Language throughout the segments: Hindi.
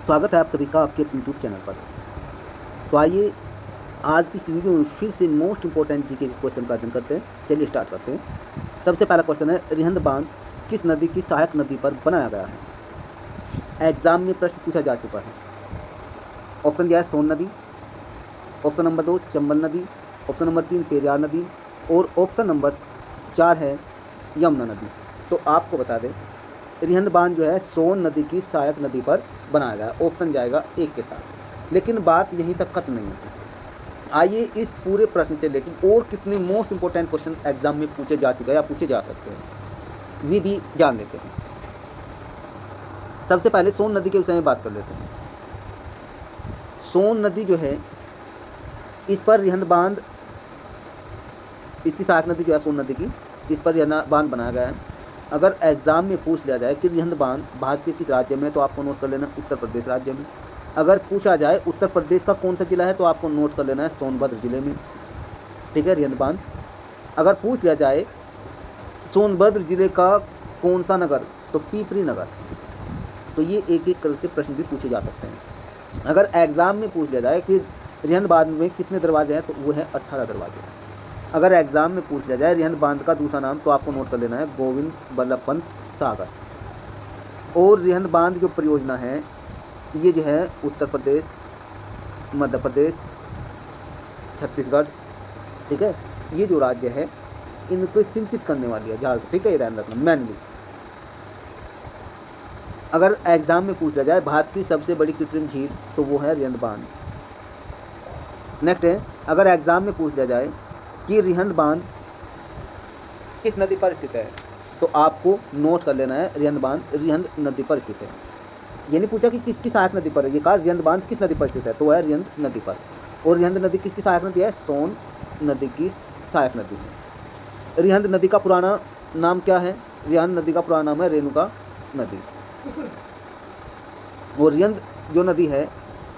स्वागत है आप सभी का आपके यूट्यूब चैनल पर। तो आइए आज की इस वीडियो में फिर से मोस्ट इंपॉर्टेंट जीके के क्वेश्चन का अध्ययन करते हैं। चलिए स्टार्ट करते हैं। सबसे पहला क्वेश्चन है, रिहंद बांध किस नदी की सहायक नदी पर बनाया गया है? एग्जाम में प्रश्न पूछा जा चुका है। ऑप्शन दिया है सोन नदी, ऑप्शन नंबर 2 चंबल नदी, ऑप्शन नंबर 3 पेरियार नदी और ऑप्शन नंबर 4 है यमुना नदी। तो आपको बता दें रिहंद बांध जो है सोन नदी की सहायक नदी पर बनाया गया। ऑप्शन जाएगा 1 के साथ। लेकिन बात यहीं तक खत्म नहीं है। आइए इस पूरे प्रश्न से लेकर और कितने मोस्ट इंपॉर्टेंट क्वेश्चन एग्जाम में पूछे जा चुके हैं या पूछे जा सकते हैं वे भी जान लेते हैं। सबसे पहले सोन नदी के विषय में बात कर लेते हैं। सोन नदी जो है इस पर रिहंद बांध, इसकी सहायक नदी जो है सोन नदी की, इस पर रिहंद बांध बनाया गया है। अगर एग्जाम में पूछ लिया जाए कि रिहंद बांध भारत के किस राज्य में, तो आपको नोट कर लेना है उत्तर प्रदेश राज्य में। अगर पूछा जाए उत्तर प्रदेश का कौन सा जिला है, तो आपको नोट कर लेना है सोनभद्र जिले में। ठीक है, रिहंद बांध। अगर पूछ लिया जाए सोनभद्र जिले का कौन सा नगर, तो पीपरी नगर। तो ये एक एक करके प्रश्न भी पूछे जा सकते हैं। अगर एग्जाम में पूछ लिया जाए कि रिहंद बांध में कितने दरवाजे हैं, तो वो है 18 दरवाजे। अगर एग्जाम में पूछ लिया जाए रिहंद बांध का दूसरा नाम, तो आपको नोट कर लेना है गोविंद बल्लभ पंत सागर। और रिहंद बांध जो परियोजना है ये जो है उत्तर प्रदेश, मध्य प्रदेश, छत्तीसगढ़, ठीक है, ये जो राज्य है इनको सिंचित करने वाली है झारखंड। ठीक है, ये ध्यान रखना मेनली। अगर एग्जाम में पूछ लिया जाए भारत की सबसे बड़ी कृत्रिम झील, तो वो है रिहंद बांध। नेक्स्ट है, अगर एग्जाम में पूछ लिया जाए कि रिहंद बांध किस नदी पर स्थित है, तो आपको नोट कर लेना है रिहंद बांध रिहंद नदी पर स्थित है। ये नहीं पूछा कि किसकी सहायक नदी पर है, ये कहा रिहंद बांध किस नदी पर स्थित है, तो वह है रिहंद नदी पर। और रिहंद नदी किसकी सहायक नदी है? सोन नदी की सहायक नदी है। रिहंद नदी का पुराना नाम क्या है? रिहंद नदी का पुराना नाम है रेणुका नदी। और रिहंद जो नदी है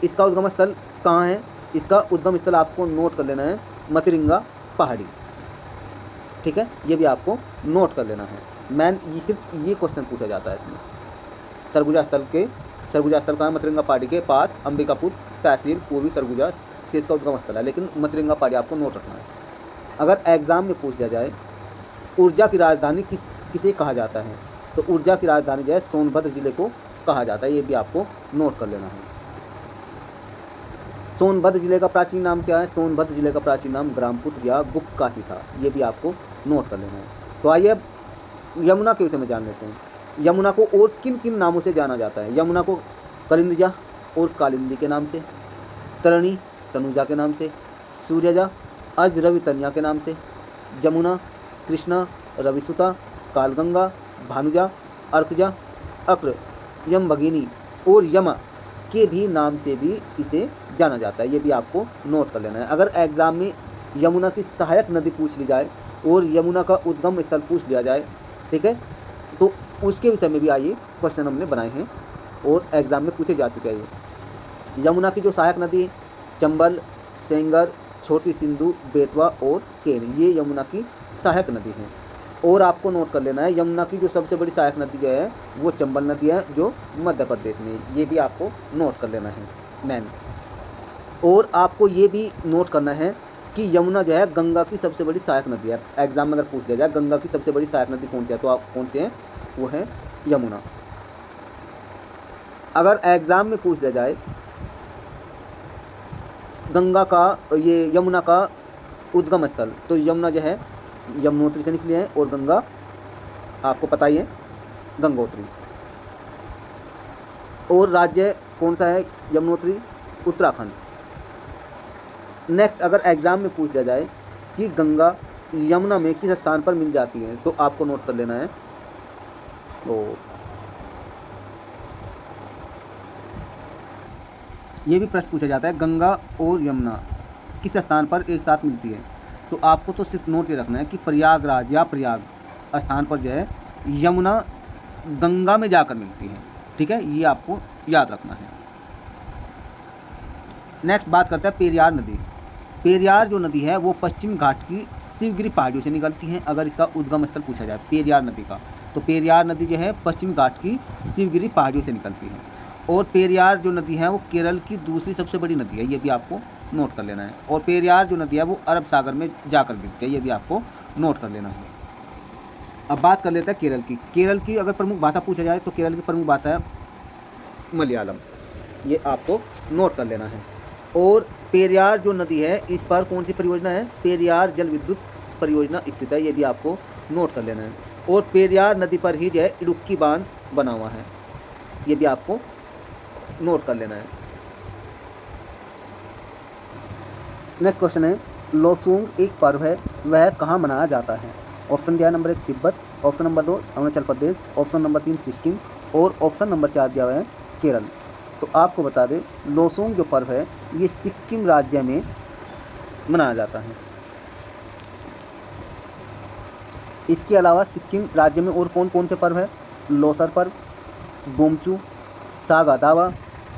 इसका उद्गम स्थल कहाँ है? इसका उद्गम स्थल आपको नोट कर लेना है मतिरिंगा पहाड़ी। ठीक है, ये भी आपको नोट कर लेना है। ये सिर्फ ये क्वेश्चन पूछा जाता है इसमें। सरगुजा स्थल कहाँ है? मतिरिंगा पहाड़ी के पास अंबिकापुर तहसील पूर्वी सरगुजा से इसका उद्गम स्थल है, लेकिन मतिरिंगा पहाड़ी आपको नोट रखना है। अगर एग्जाम में पूछ लिया जाए ऊर्जा की राजधानी किसे कहा जाता है, तो ऊर्जा की राजधानी जो है सोनभद्र जिले को कहा जाता है। ये भी आपको नोट कर लेना है। सोनभद्र जिले का प्राचीन नाम क्या है? सोनभद्र जिले का प्राचीन नाम ग्रामपुत्र या गुप्त काशी था। ये भी आपको नोट कर लेना है। तो आइए अब यमुना के विषय में जान लेते हैं। यमुना को और किन किन नामों से जाना जाता है? यमुना को कलिंदजा और कालिंदी के नाम से, तरणी तनुजा के नाम से, सूर्यजा अज रवि तनिया के नाम से, जमुना कृष्णा रविसुता, कालगंगा भानुजा, अर्कजा अक्र यम भगिनी और यमा के भी नाम से भी इसे जाना जाता है। ये भी आपको नोट कर लेना है। अगर एग्जाम में यमुना की सहायक नदी पूछ ली जाए और यमुना का उद्गम स्थल पूछ लिया जाए, ठीक है, तो उसके विषय में भी आइए क्वेश्चन हमने बनाए हैं और एग्जाम में पूछे जा चुके हैं। ये यमुना की जो सहायक नदी चंबल, सेंगर, छोटी सिंधु, बेतवा और केन, ये यमुना की सहायक नदी है। और आपको नोट कर लेना है यमुना की जो सबसे बड़ी सहायक नदी जो है वो चंबल नदी है जो मध्य प्रदेश में। ये भी आपको नोट कर लेना है मैन। और आपको ये भी नोट करना है कि यमुना जो है गंगा की सबसे बड़ी सहायक नदी है। एग्जाम में अगर पूछ लिया जाए गंगा की सबसे बड़ी सहायक नदी कौन सी है, तो आप कौन सी है? वो है यमुना। अगर एग्जाम में पूछ लिया जाए गंगा का ये यमुना का उद्गम स्थल, तो यमुना जो है यमुनोत्री से निकली है और गंगा आपको पता ही है गंगोत्री। और राज्य कौन सा है यमुनोत्री? उत्तराखंड। नेक्स्ट, अगर एग्जाम में पूछ लिया जाए कि गंगा यमुना में किस स्थान पर मिल जाती है, तो आपको नोट कर लेना है। तो ये भी प्रश्न पूछा जाता है गंगा और यमुना किस स्थान पर एक साथ मिलती है, तो आपको तो सिर्फ नोट ये रखना है कि प्रयागराज या प्रयाग स्थान पर जो है यमुना गंगा में जाकर मिलती है। ठीक है, ये आपको याद रखना है। नेक्स्ट बात करते हैं पेरियार नदी। पेरियार जो नदी है वो पश्चिम घाट की शिवगिरी पहाड़ियों से निकलती है। अगर इसका उद्गम स्थल पूछा जाए पेरियार नदी का, तो पेरियार नदी जो है पश्चिम घाट की शिवगिरी पहाड़ियों से निकलती है। और पेरियार जो नदी है वो केरल की दूसरी सबसे बड़ी नदी है, ये भी आपको नोट कर लेना है। और पेरियार जो नदी है वो अरब सागर में जाकर गिरती है, ये भी आपको नोट कर लेना है। अब बात कर लेते हैं केरल की। केरल की अगर प्रमुख भाषा पूछा जाए तो केरल की प्रमुख भाषा है मलयालम, ये आपको नोट कर लेना है। और पेरियार जो नदी है इस पर कौन सी परियोजना है, पेरियार जल विद्युत परियोजना स्थित है, ये भी आपको नोट कर लेना है। और पेरियार नदी पर ही जो है इडुक्की बांध बना हुआ है, ये भी आपको नोट कर लेना है। नेक्स्ट क्वेश्चन है, लोसूंग एक पर्व है, वह कहाँ मनाया जाता है? ऑप्शन दिया है number 1 Tibet, option number 2 Arunachal Pradesh, option number 3 Sikkim और ऑप्शन नंबर 4 दिया हुआ है केरल। तो आपको बता दें लोसूंग जो पर्व है ये सिक्किम राज्य में मनाया जाता है। इसके अलावा सिक्किम राज्य में और कौन कौन से पर्व है, लोसर पर्व, बोमचू, सागा दावा,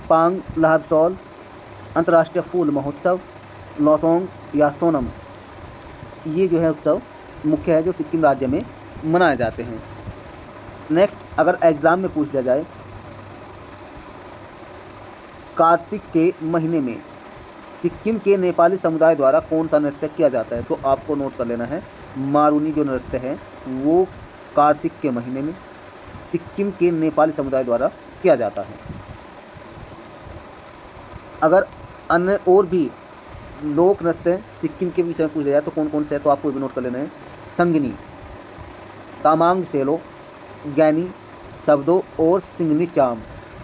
पांग लहबसौल, अंतर्राष्ट्रीय फूल महोत्सव, लोसोंग या सोनम, ये जो है उत्सव मुख्य है जो सिक्किम राज्य में मनाए जाते हैं। नेक्स्ट अगर एग्ज़ाम में पूछ लिया जाए कार्तिक के महीने में सिक्किम के नेपाली समुदाय द्वारा कौन सा नृत्य किया जाता है, तो आपको नोट कर लेना है मारुनी जो नृत्य है वो कार्तिक के महीने में सिक्किम के नेपाली समुदाय द्वारा किया जाता है। अगर अन्य और भी लोक नृत्य सिक्किम के विषय में पूछा जाए तो कौन कौन से है, तो आपको भी नोट कर लेना है संगनी, तामांग सेलो, गैनी, शब्दो और सिंगनी चाम,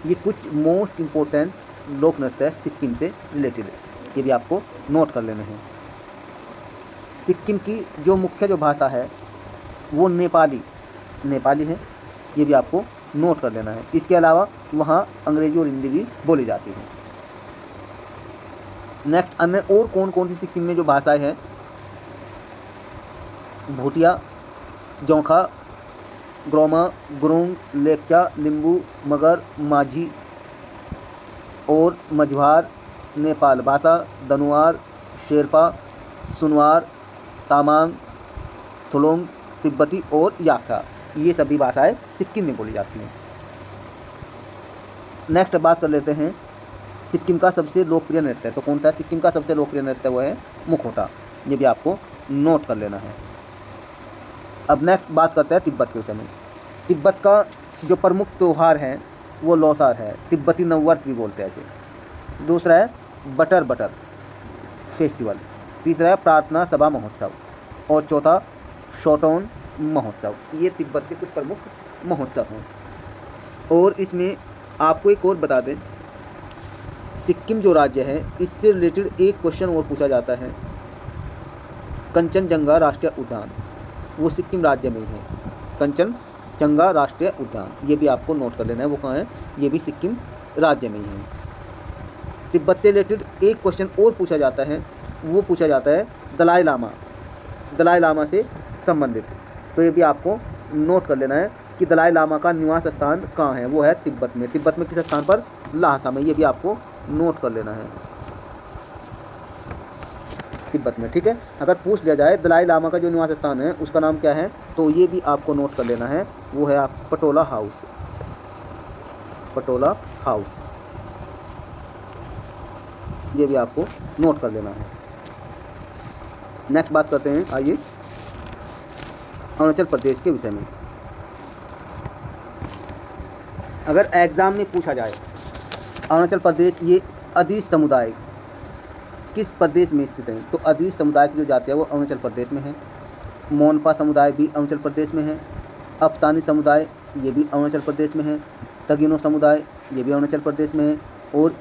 ये कुछ मोस्ट इम्पोर्टेंट लोक नृत्य है सिक्किम से रिलेटेड, ये भी आपको नोट कर लेना है। सिक्किम की जो मुख्य जो भाषा है वो नेपाली है, ये भी आपको नोट कर लेना है। इसके अलावा वहाँ अंग्रेजी और हिंदी भी बोली जाती है। नेक्स्ट अन्य और कौन कौन सी सिक्किम में जो भाषाएं हैं, भूटिया, जोंखा, ग्रोमा, गुरुंग, लेप्चा, लिंबू, मगर, माझी और मझवार, नेपाल भाषा, दनुआर, शेरपा, सुनवार, तामांग, थुलोंग, तिब्बती और याक्खा, ये सभी भाषाएं सिक्किम में बोली जाती हैं। नेक्स्ट बात कर लेते हैं सिक्किम का सबसे लोकप्रिय नृत्य, तो कौन सा है सिक्किम का सबसे लोकप्रिय नृत्य, वो है मुखौटा, ये भी आपको नोट कर लेना है। अब नेक्स्ट बात करते हैं तिब्बत के विषय में। तिब्बत का जो प्रमुख त्यौहार है वो लोसार है, तिब्बती नववर्ष भी बोलते हैं इसे। दूसरा है बटर फेस्टिवल, तीसरा है प्रार्थना सभा महोत्सव और चौथा शोटोन महोत्सव, ये तिब्बत के कुछ प्रमुख महोत्सव हैं। और इसमें आपको एक और बता दें सिक्किम जो राज्य है इससे रिलेटेड एक क्वेश्चन और पूछा जाता है, कंचनजंगा राष्ट्रीय उद्यान वो सिक्किम राज्य में ही है, कंचनजंगा राष्ट्रीय उद्यान, ये भी आपको नोट कर लेना है, वो कहाँ है, ये भी सिक्किम राज्य में ही है। तिब्बत से रिलेटेड एक क्वेश्चन और पूछा जाता है, वो पूछा जाता है दलाई लामा से संबंधित, तो ये भी आपको नोट कर लेना है कि दलाई लामा का निवास स्थान कहाँ है, वो है तिब्बत में किस स्थान पर, लाहसा में, ये भी आपको नोट कर लेना है तिब्बत में, ठीक है। अगर पूछ लिया जाए दलाई लामा का जो निवास स्थान है उसका नाम क्या है, तो ये भी आपको नोट कर लेना है, वो है आप पटोला हाउस, ये भी आपको नोट कर लेना है। नेक्स्ट बात करते हैं, आइए अरुणाचल प्रदेश के विषय में। अगर एग्ज़ाम में पूछा जाए अरुणाचल प्रदेश ये अदीस समुदाय किस प्रदेश में स्थित है, तो अदीस समुदाय की जो जाति है वो अरुणाचल प्रदेश में है। मोनपा समुदाय भी अरुणाचल प्रदेश में है। अफतानी समुदाय ये भी अरुणाचल प्रदेश में है। तगिनो समुदाय ये भी अरुणाचल प्रदेश में है। और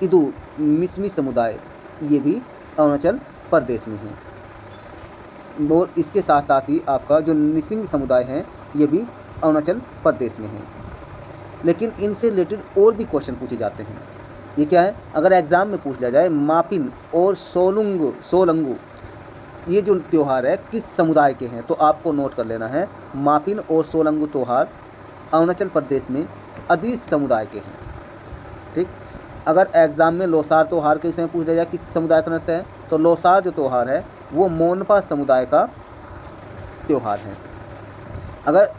इदू मिसमी समुदाय ये भी अरुणाचल प्रदेश में है। और इसके साथ साथ ही आपका जो निसिंग समुदाय है ये भी अरुणाचल प्रदेश में है। लेकिन इनसे रिलेटेड और भी क्वेश्चन पूछे जाते हैं। ये क्या है, अगर एग्ज़ाम में पूछ लिया जाए मापिन और सोलंगू ये जो त्यौहार है किस समुदाय के हैं, तो आपको नोट कर लेना है मापिन और सोलंगू त्यौहार अरुणाचल प्रदेश में अदीस समुदाय के हैं, ठीक। अगर एग्ज़ाम में लोसार त्यौहार के विषय में पूछ लिया जाए किस समुदाय का नृत्य है, तो लोसार जो त्यौहार है वो मोनपा समुदाय का त्यौहार है। अगर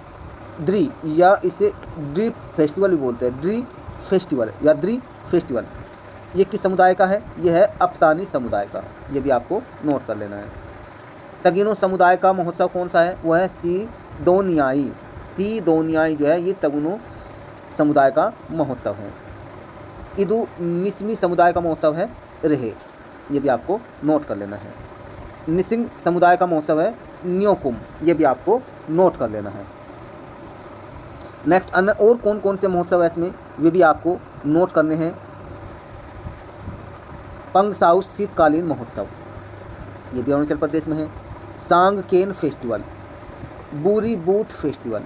ड्री या इसे ड्री फेस्टिवल भी बोलते हैं, ड्री फेस्टिवल, याद्री फेस्टिवल, ये किस समुदाय का है? ये है अफ्तानी समुदाय का, ये भी आपको नोट कर लेना है। तगिनो समुदाय का महोत्सव कौन सा है? वो है सीदोनियाई। सीदोनियाई जो है ये तगिनो समुदाय का महोत्सव है। इदु निस्मी समुदाय का महोत्सव है रेहे, ये भी आपको नोट कर लेना है। निसिंग समुदाय का महोत्सव है न्योकुम, ये भी आपको नोट कर लेना है। नेक्स्ट अन्य और कौन कौन से महोत्सव है इसमें, वे भी आपको नोट करने हैं। पंगसाउ शीतकालीन महोत्सव, ये भी अरुणाचल प्रदेश में है। सांगकेन फेस्टिवल, बूरी बूट फेस्टिवल,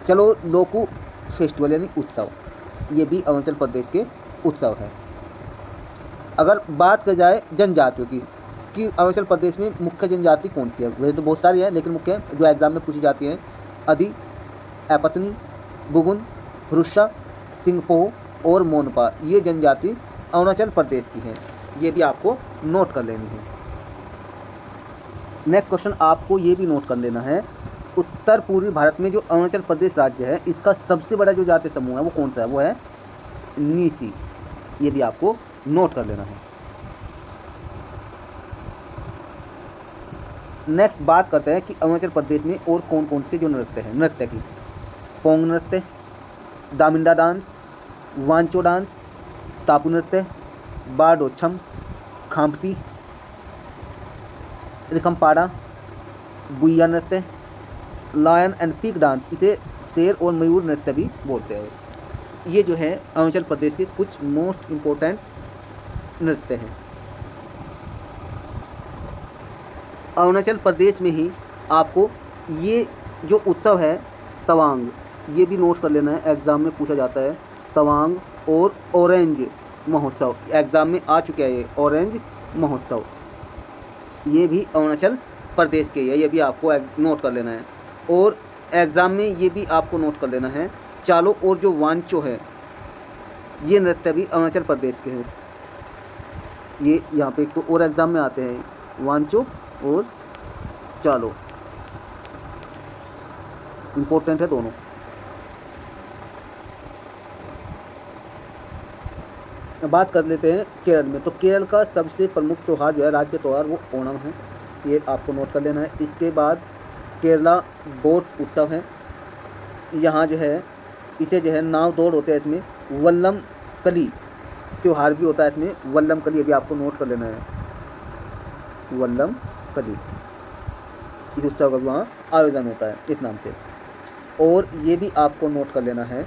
चलो लोकू फेस्टिवल यानी उत्सव, ये भी अरुणाचल प्रदेश के उत्सव है। अगर बात की जाए जनजातियों की कि अरुणाचल प्रदेश में मुख्य जनजाति कौन सी है, वैसे तो बहुत सारी है लेकिन मुख्य जो एग्जाम में पूछी जाती हैं अदी, एपतनी, बुगुन, रुशा, सिंगपो और मोनपा, ये जनजाति अरुणाचल प्रदेश की हैं, ये भी आपको नोट कर लेनी है। नेक्स्ट क्वेश्चन आपको ये भी नोट कर लेना है, उत्तर पूर्वी भारत में जो अरुणाचल प्रदेश राज्य है इसका सबसे बड़ा जो जाति समूह है वो कौन सा है? वो है नीसी, ये भी आपको नोट कर लेना है। नेक्स्ट बात करते हैं कि अरुणाचल प्रदेश में और कौन कौन से जो नृत्य हैं, नृत्य की पोंग नृत्य, दामिंडा डांस, वांचो डांस, तापू नृत्य, बारडोछम, खाम्पटी, रिकम्पाड़ा, बुइया नृत्य, लायन एंड पिग डांस, इसे शेर और मयूर नृत्य भी बोलते हैं। ये जो है अरुणाचल प्रदेश के कुछ मोस्ट इम्पोर्टेंट नृत्य हैं। अरुणाचल प्रदेश में ही आपको ये जो उत्सव है तवांग, ये भी नोट कर लेना है, एग्ज़ाम में पूछा जाता है। तवांग और ऑरेंज महोत्सव एग्ज़ाम में आ चुके हैं, ये ऑरेंज महोत्सव ये भी अरुणाचल प्रदेश के है, ये भी आपको नोट कर लेना है। और एग्ज़ाम में ये भी आपको नोट कर लेना है, चालो और जो वांचो है ये नृत्य भी अरुणाचल प्रदेश के हैं। ये यहाँ पे एक तो और एग्ज़ाम में आते हैं, वांचो और चालो, इम्पोर्टेंट है दोनों। बात कर लेते हैं केरल में, तो केरल का सबसे प्रमुख त्यौहार जो है, राज्य के त्यौहार, वो ओणम है, ये आपको नोट कर लेना है। इसके बाद केरला बोट उत्सव है, यहाँ जो है इसे जो है नाव दौड़ होते हैं, इसमें वल्लम कली त्यौहार भी होता है, इसमें वल्लम कली, ये भी आपको नोट कर लेना है। वल्लम कली इस उत्सव का भी वहाँ आयोजन होता है इस नाम से। और ये भी आपको नोट कर लेना है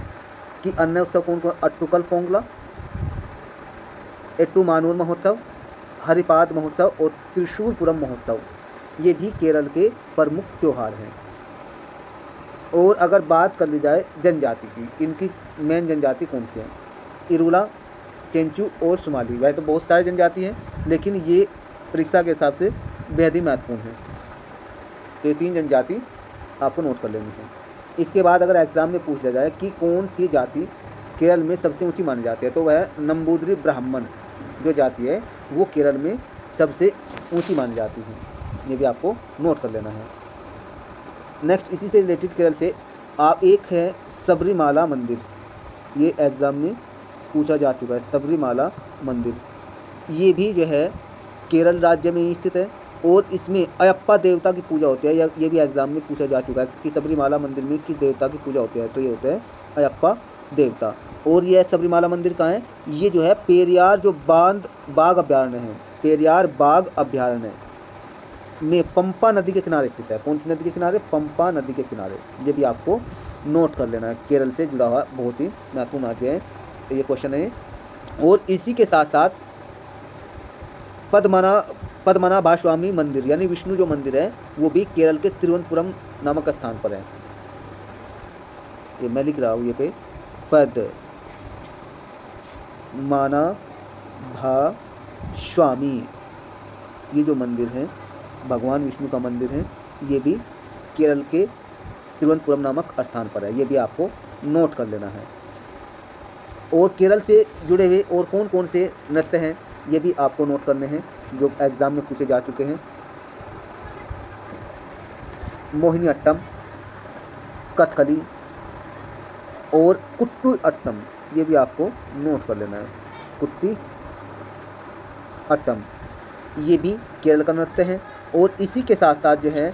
कि अन्य उत्सव कौन कौन, अट्टुकल पोंगला, एट्टू मानूर महोत्सव, हरिपाद महोत्सव और त्रिशूलपुरम महोत्सव, ये भी केरल के प्रमुख त्यौहार हैं। और अगर बात कर ली जाए जनजाति की, इनकी मेन जनजाति कौन सी है? इरुला, चेंचू और सोमाली। वैसे तो बहुत सारी जनजाति हैं लेकिन ये परीक्षा के हिसाब से बेहद ही महत्वपूर्ण है, तो ये 3 जनजाति आपको नोट कर लेनी है। इसके बाद अगर एग्ज़ाम में पूछ लिया जाए कि कौन सी जाति केरल में सबसे ऊंची मानी जाती है, तो वह है नंबूदरी ब्राह्मण जो जाति है वो केरल में सबसे ऊंची मानी जाती है, ये भी आपको नोट कर लेना है। नेक्स्ट इसी से रिलेटेड केरल से आप एक है सबरीमाला मंदिर, ये एग्ज़ाम में पूछा जा चुका है। सबरीमाला मंदिर ये भी जो है केरल राज्य में ही स्थित है और इसमें अयप्पा देवता की पूजा होती है, ये भी एग्ज़ाम में पूछा जा चुका है कि सबरीमाला मंदिर में किस देवता की पूजा होती है, तो ये होता है अयप्पा देवता। और यह सबरीमाला मंदिर कहाँ है? ये जो है पेरियार जो बाघ अभ्यारण्य है, पेरियार बाघ अभ्यारण्य में पंपा नदी के किनारे स्थित है। कौन सी नदी के किनारे? पंपा नदी के किनारे, ये भी आपको नोट कर लेना है। केरल से जुड़ा हुआ बहुत ही महत्वपूर्ण राज्य है, तो ये क्वेश्चन है। और इसी के साथ साथ पद्मनाभा स्वामी मंदिर यानी विष्णु जो मंदिर है वो भी केरल के तिरुवनंतपुरम नामक स्थान पर है। ये मैं लिख रहा हूँ ये पे, पद्मनाभा स्वामी ये जो मंदिर है भगवान विष्णु का मंदिर है, ये भी केरल के तिरुवनंतपुरम नामक स्थान पर है, ये भी आपको नोट कर लेना है। और केरल से जुड़े हुए और कौन कौन से नृत्य हैं ये भी आपको नोट करने हैं जो एग्ज़ाम में पूछे जा चुके हैं। मोहिनीअट्टम, कथकली और कुट्टू अट्टम, ये भी आपको नोट कर लेना है। कुट्टी अट्टम, ये भी केरल का नृत्य है। और इसी के साथ साथ जो है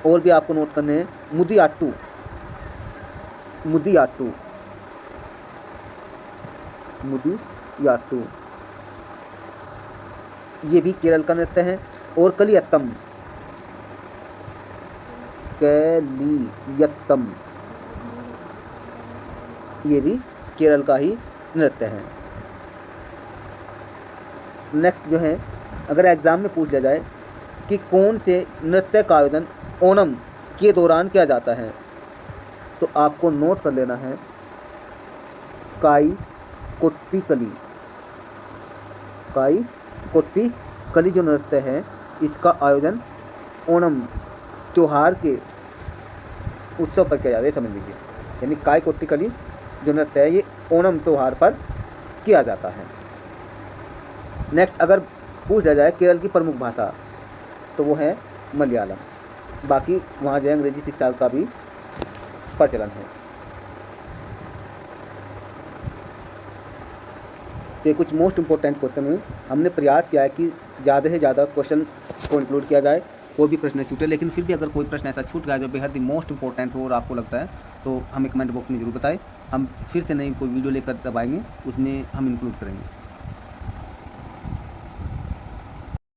और भी आपको नोट करने हैं, मुदियाट्टू, मुदियाट्टू, मुदियाट्टू, ये भी केरल का नृत्य है। और कलियत्तम, कलियत्तम, ये भी केरल का ही नृत्य है। नेक्स्ट जो है, अगर एग्जाम में पूछ लिया जाए कि कौन से नृत्य का आयोजन ओणम के दौरान किया जाता है, तो आपको नोट कर लेना है काई कोट्टी कली। काई कोट्टी कली जो नृत्य है, इसका आयोजन ओणम त्यौहार के उत्सव पर किया जाता है, समझ लीजिए। यानी काई कोट्टी कली जो नृत्य है, ये ओणम त्यौहार पर किया जाता है। नेक्स्ट अगर पूछ लिया जाए केरल की प्रमुख भाषा, तो वो है मलयालम। बाकी वहाँ जो है अंग्रेजी शिक्षा का भी प्रचलन है। तो ये कुछ मोस्ट इम्पोर्टेंट क्वेश्चन हैं। हमने प्रयास किया है कि ज़्यादा से ज़्यादा क्वेश्चन को इंक्लूड किया जाए, कोई भी प्रश्न छूटे, लेकिन फिर भी अगर कोई प्रश्न ऐसा छूट गया जो बेहद ही मोस्ट इम्पोर्टेंट हो और आपको लगता है, तो हमें कमेंट बॉक्स में ज़रूर बताएं। हम फिर से नई कोई वीडियो लेकर तब आएंगे, उसमें हम इंक्लूड करेंगे।